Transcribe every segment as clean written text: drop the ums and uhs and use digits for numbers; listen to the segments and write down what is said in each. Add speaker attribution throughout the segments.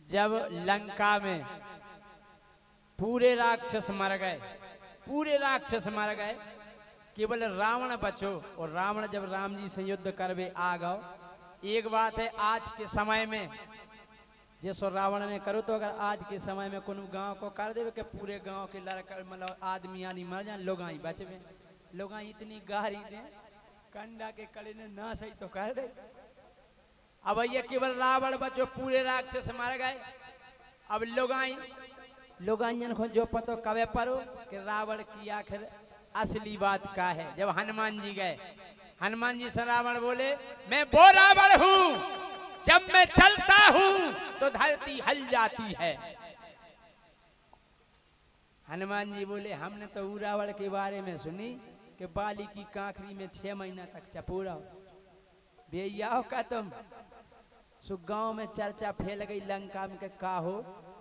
Speaker 1: जब लंका में पूरे राक्षस मर गए, पूरे राक्षस मर गए, केवल रावण बचो। और रावण जब राम जी से युद्ध करवे आ गओ। एक बात है, आज के समय में जैसो रावण ने करो, तो अगर आज के समय में कोनो गांव को कर देवे कि पूरे गांव के लड़का मतलब आदमी आदमी मर जाए, लोग आई बचवे, लोग इतनी गारी दे कंडा के कड़े ने ना सही तो कर दे। अब ये केवल रावण बचो, पूरे राक्षस मर गए। अब लोग को जो पतो कवे परो कि रावण की आखिर असली बात का है। जब हनुमान जी गए, हनुमान जी से रावण बोले, मैं वो रावण हूं, जब मैं चलता हूं तो धरती हल जाती है। हनुमान जी बोले, हमने तो रावण के बारे में सुनी कि बाली की कांखरी में 6 महीना तक चपूरा बेयाओ का तुम। सो गांव में चर्चा फैल गई लंका में के का हो,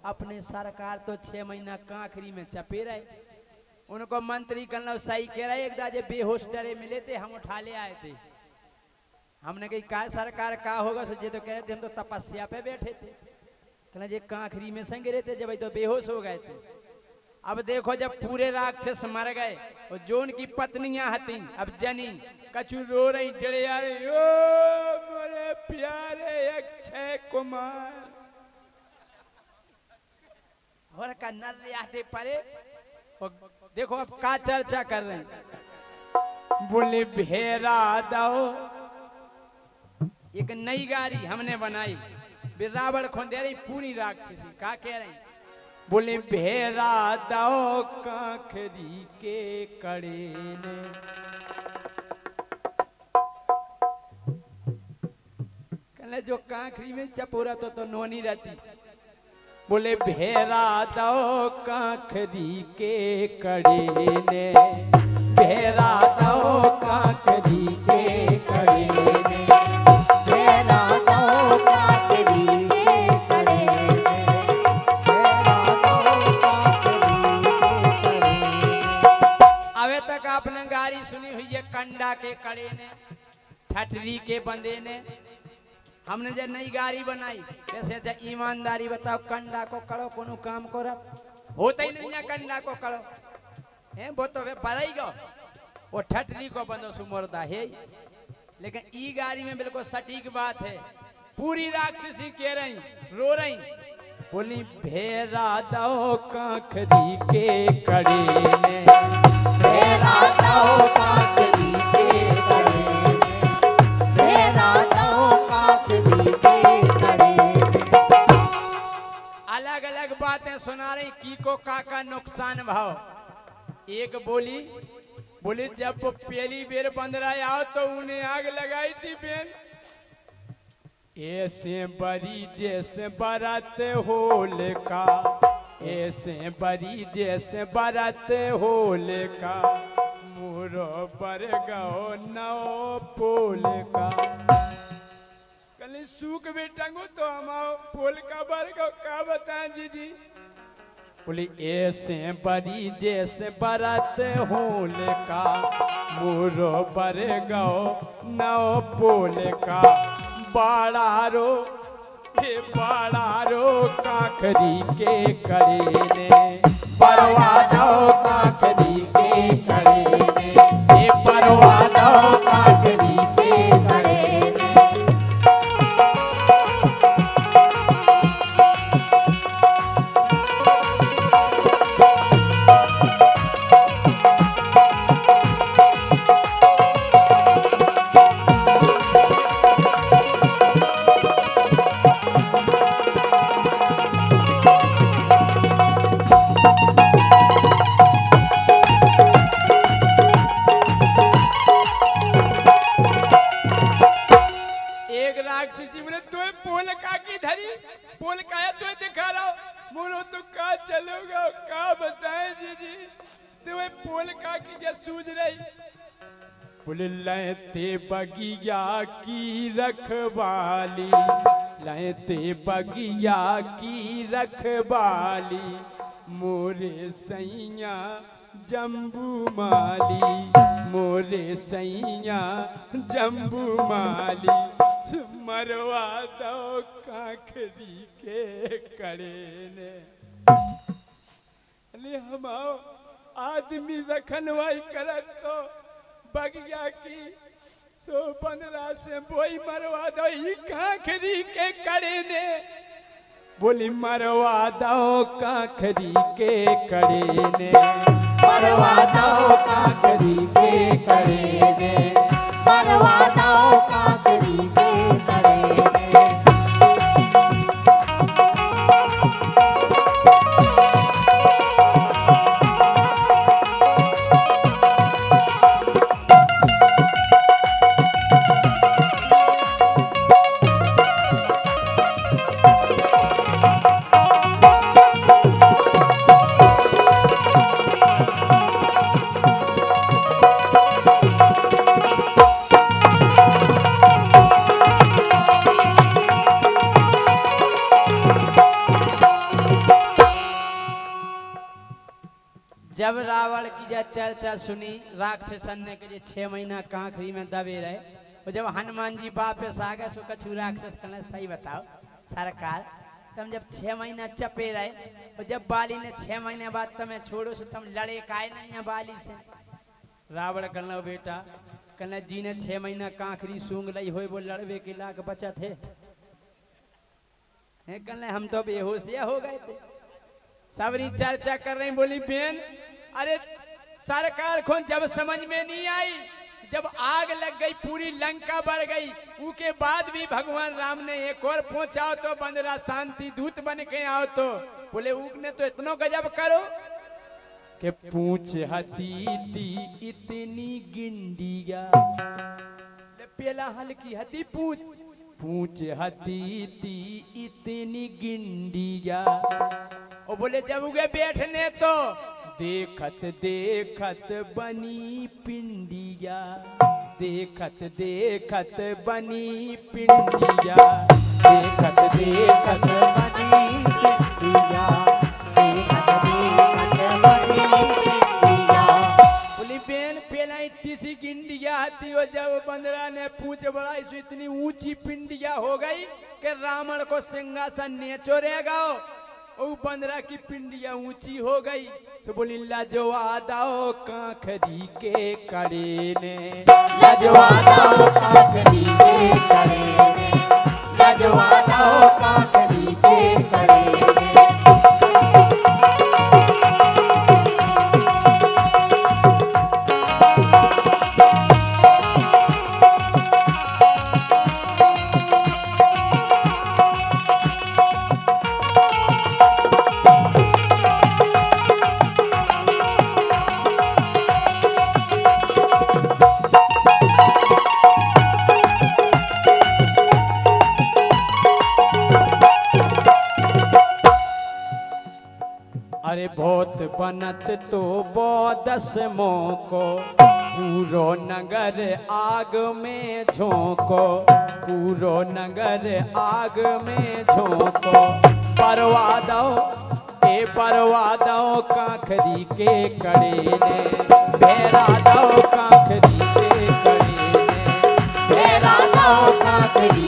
Speaker 1: अपने सरकार तो 6 महीना कांखरी में चपे रहे। उनको मंत्री करना सही कह रहे, एक दाजे बेहोश डरे मिले थे, हम उठा ले आए थे। हमने कही का सरकार का होगा, सोचे तो कह रहे थे हम तो तपस्या पे बैठे थे। कहना जे कांखरी में संग रहे थे, जब तो बेहोश हो गए थे। अब देखो जब पूरे राक्षस मर गए और जो उनकी पत्नियां हती, अब जनी कछु रो रही, डरे आ रही, ओ मोरे प्यारे अक्षय कुमार, और का नर आते परे। और देखो अब का चर्चा कर रहे हैं, बोले भेरा दो। एक नई गाड़ी हमने बनाई, रावण खोंदे रही पूरी राक्षसी, का कह रही, बोले भेरा दो कांखरी के कड़े ने। कहले जो कांखरी में चपोरा तो नोनी रहती। बोले भेरा दो कांखरी के कड़े ने, भेरा दो कांखरी के कड़े ने, भेरा दो कांखरी के कड़े ने, भेरा दो कांखरी के कड़े ने। अबे तक आपने गाड़ी सुनी हुई है कंडा के कड़े ने, ठटरी के बंदे ने। हमने जो नई गाड़ी बनाई, कैसे जो ईमानदारी बताओ, कंडा को करो कोनो काम को रख होता ही नहीं है, कंडा को करो है वो तो बड़ाई गो, वो ठटरी को बंदो सुमरदा है। लेकिन ई गाड़ी में बिल्कुल सटीक बात है, पूरी राक्षसी कह रही, रो रही, बोली भेरा दो कांखरी के कड़े ने, भेरा दो कांखरी के कड़े ने, भेरा दो कांखरी के कड़े ने। अलग अलग बातें सुना रही, की को का नुकसान भाव। एक बोली जब वो पहली बेर बंदरा आओ तो उन्हें आग लगाई थी बेन, ऐसे बड़ी जैसे बरत होलिका, ऐसे बड़ी जैसे बरत होलिका, मुरो पर गो नौ पोल का। कल सूख बेटंगो तो हम पोल का बर गो, का बताएं जी। बोली ऐसे बड़ी जैसे बरत होलिका, मुरो पर गो नौ पोल का, बाड़ा रो कांखरी के कड़े ने, परवा दो कांखरी के कड़े ने, ये परवा दो कांखरी के कड़े ने। लैते बगिया की रखवाली, लैते बगिया की रखवाली, मोरे सैया जम्बू माली मोरे सैया जम्बू माली मरवा दो काखरी के कड़े ने। अरे हम आदमी रखनवाई करत तो बगिया की सो 15 से बोई मरवा दो ही काखरी के कड़े ने। बोली मरवा दो काखरी के कड़े ने,
Speaker 2: मरवा दो काखरी के कड़े ने, मरवा दो काखरी के कड़े ने।
Speaker 1: जब रावण की जब चर्चा सुनी राक्षसन ने के 6 महीना कांखरी में दबे रहे, और जब हनुमान जी वापस आ गए सो कछु राक्षस कहने सही बताओ सरकार तुम जब 6 महीना चपे रहे, और जब बाली ने 6 महीने बाद तुम्हें छोड़ो सो तुम लड़े काहे नहीं है बाली से। रावण कहना बेटा कहना जी ने 6 महीना कांखरी सूंघ ली हो वो लड़वे के लाख बचा थे, कहने हम तो बेहोशिया हो गए थे। सबरी चर्चा कर रही बोली बहन अरे सरकार को जब समझ में नहीं आई, जब आग लग गई पूरी लंका बढ़ गई, उसके बाद भी भगवान राम ने एक और पहुंचाओ तो बंदरा शांति दूत बन के आओ तो बोले उगने तो इतना गजब करो कि पूछ हती थी इतनी गिंडिया पेला हल्की हती पूछ पूछ हती थी इतनी गिंडिया। और बोले जब उगे बैठने तो देखत देखत बनी पिंडिया, देखत देखत बनी पिंडिया, देखत देखत बनी पिंडिया, देखत देखत बनी पिंडिया। बोली बेन पेला इतनी सी गिंडिया आती और जब बंदरा ने पूछ बढ़ाई सो इतनी ऊंची पिंडिया हो गई कि रावण को सिंहासन नीचो रहेगा, ओ बंदरा की पिंडिया ऊंची हो गई। तो बोली लजवा दो काखरी के कड़े ने,
Speaker 2: लजवा दो काखरी के कड़े ने, लजवा दो काखरी के कड़े ने।
Speaker 1: अरे बहुत बनत तो बोदस मोको पूरो नगर आग में झोंको, पूरो नगर आग में झोंको। परवा दो ए परवा दो काखरी के कड़े ने, भेरा दो काखरी के कड़े ने,
Speaker 2: भेरा दो काखरी